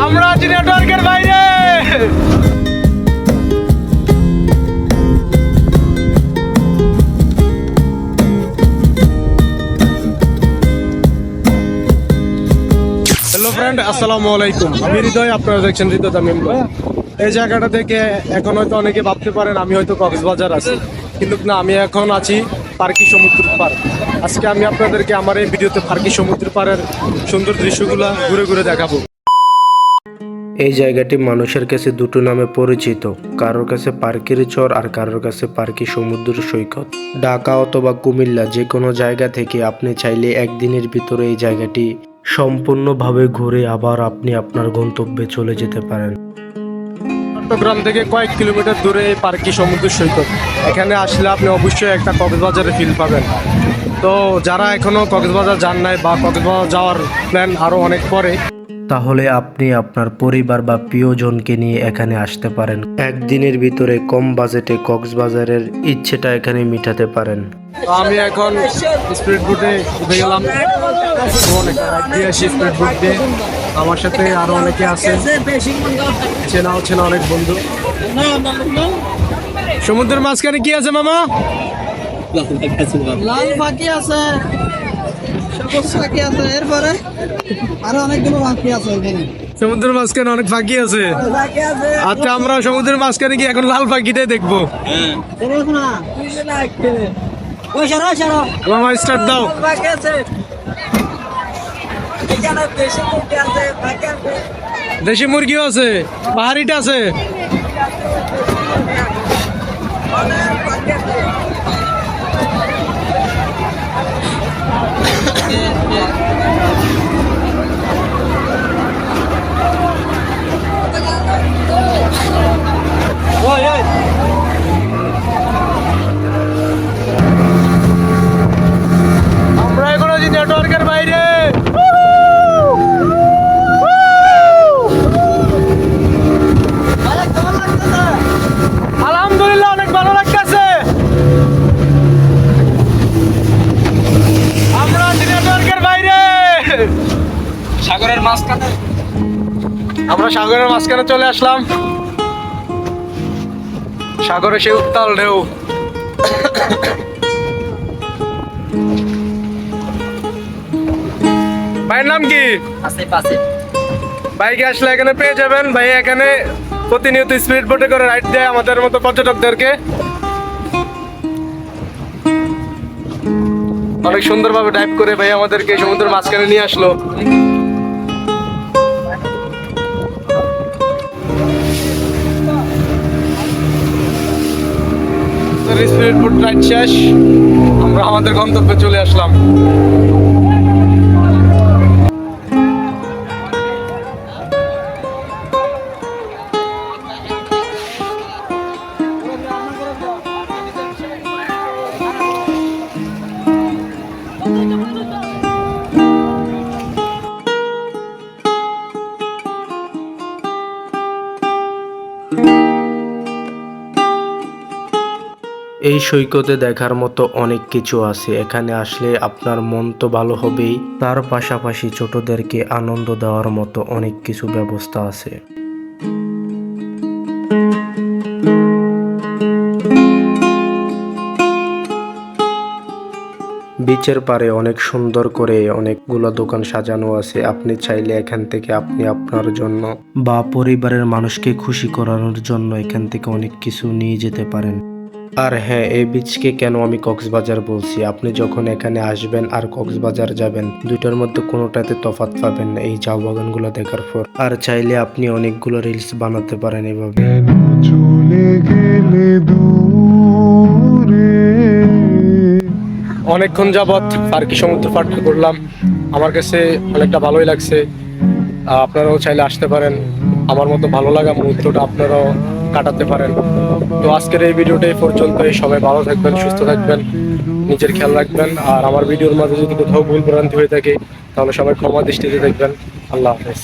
আমরা আছি নেটওয়ার্কের বাইরে। হ্যালো ফ্রেন্ড, আসসালামু আলাইকুম। আমি হৃদয়, আপনারা দেখছেন হৃদয় তামিম ব্লগ। এই জায়গাটা থেকে এখন হয়তো অনেকে ভাবতে পারেন আমি হয়তো কক্সবাজার আছি, কিন্তু না, আমি এখন আছি পার্কি সমুদ্র পার্ক। আজকে আমি আপনাদেরকে আমার এই ভিডিওতে পার্কি সমুদ্র পাড়ের সুন্দর দৃশ্যগুলো ঘুরে ঘুরে দেখাবো। এই জায়গাটি মানুষের কাছে দুটো নামে পরিচিত, কারোর কাছে পার্কির চর আর কারোর কাছে পার্কি সমুদ্র সৈকত। ঢাকা অথবা কুমিল্লা যে কোনো জায়গা থেকে আপনি চাইলে একদিনের ভিতরে এই জায়গাটি সম্পূর্ণভাবে ঘুরে আবার আপনি আপনার গন্তব্যে চলে যেতে পারেন। চট্টগ্রাম থেকে কয়েক কিলোমিটার দূরে এই পার্কি সমুদ্র সৈকত। এখানে আসলে আপনি অবশ্যই একটা কক্সবাজারের ফিল পাবেন। তো যারা এখনো কক্সবাজার যান নাই বা কক্সবাজার যাওয়ার প্ল্যান আরো অনেক পরে, তাহলে আপনি আপনার পরিবার বা প্রিয়জনকে নিয়ে এখানে আসতে পারেন। একদিনের ভিতরে কম বাজেটে কক্সবাজারের ইচ্ছেটা এখানে মিটাতে পারেন। তো আমি এখন স্পিড বোটে উঠে গেলাম। স্পিড বোট দিয়ে আমার সাথে আরো অনেকে আছে, চেনা অনেক বন্ধু। সমুদ্রের মাঝখানে কি আছে মামা? লাল পাখি আছে, সবুজ পাখি আছে, এরপরে আরো অনেকগুলো পাখি আছে এখানে। সমুদ্রের মাঝখানে অনেক পাখি আছে। আচ্ছা, আমরা সমুদ্রের মাঝখানে কি এখন লাল পাখিটাই দেখবো? মামা স্টার্ট দাও। দেশি মুরগিও আছে, পাহাড়িটা আছে। আমরা এখন আছি নেটওয়ার্কের বাইরে। আলহামদুলিল্লাহ, অনেক ভালো লাগতেছে। আমরা আছি নেটওয়ার্কের বাইরে, সাগরের মাঝখানে। আমরা সাগরের মাঝখানে চলে আসলাম। সাগরে সে উত্তাল ঢেউ। ভাইয়ের নাম কি? বাইকে আসলে এখানে পেয়ে যাবেন। ভাই এখানে প্রতিনিয়ত স্পিড বোটে করে রাইড দেয় আমাদের মতো পর্যটকদেরকে। অনেক সুন্দরভাবে ডাইভ করে ভাই আমাদেরকে সমুদ্রের মাঝখানে নিয়ে আসলো। স্পিড বোট রাইড শেষ, আমরা আমাদের গন্তব্যে চলে আসলাম। এই সৈকতে দেখার মতো অনেক কিছু আছে। এখানে আসলে আপনার মন তো ভালো হবেই, তার পাশাপাশি ছোটদেরকে আনন্দ দেওয়ার মতো অনেক কিছু ব্যবস্থা আছে। বিচের পারে অনেক সুন্দর করে অনেকগুলো দোকান সাজানো আছে। আপনি চাইলে এখান থেকে আপনি আপনার জন্য বা পরিবারের মানুষকে খুশি করানোর জন্য এখান থেকে অনেক কিছু নিয়ে যেতে পারেন। আর হ্যাঁ, এই বিচকে কেন আমি কক্সবাজার বলছি, আপনি যখন এখানে আসবেন আর কক্সবাজার যাবেন, দুইটার মধ্যে কোনোটাতে তফাৎ পাবেন না এই চা বাগানগুলো দেখার পর। আর চাইলে আপনি অনেকগুলো রিলস বানাতে পারেন এভাবে। অনেকক্ষণ যাবৎ পার্কি সমুদ্র পার করলাম, আমার কাছে অনেকটা ভালোই লাগছে। আপনারাও চাইলে আসতে পারেন, আমার মতো ভালো লাগা মুহূর্তটা আপনারাও কাটাতে পারেন। তো আজকের এই ভিডিওটা এই পর্যন্তই। সবাই ভালো থাকবেন, সুস্থ থাকবেন, নিজের খেয়াল রাখবেন। আর আমার ভিডিওর মাঝে যদি কোথাও ভুল ভ্রান্তি হয়ে থাকে তাহলে সবাই ক্ষমা দৃষ্টিতে দেখবেন। আল্লাহ হাফেজ।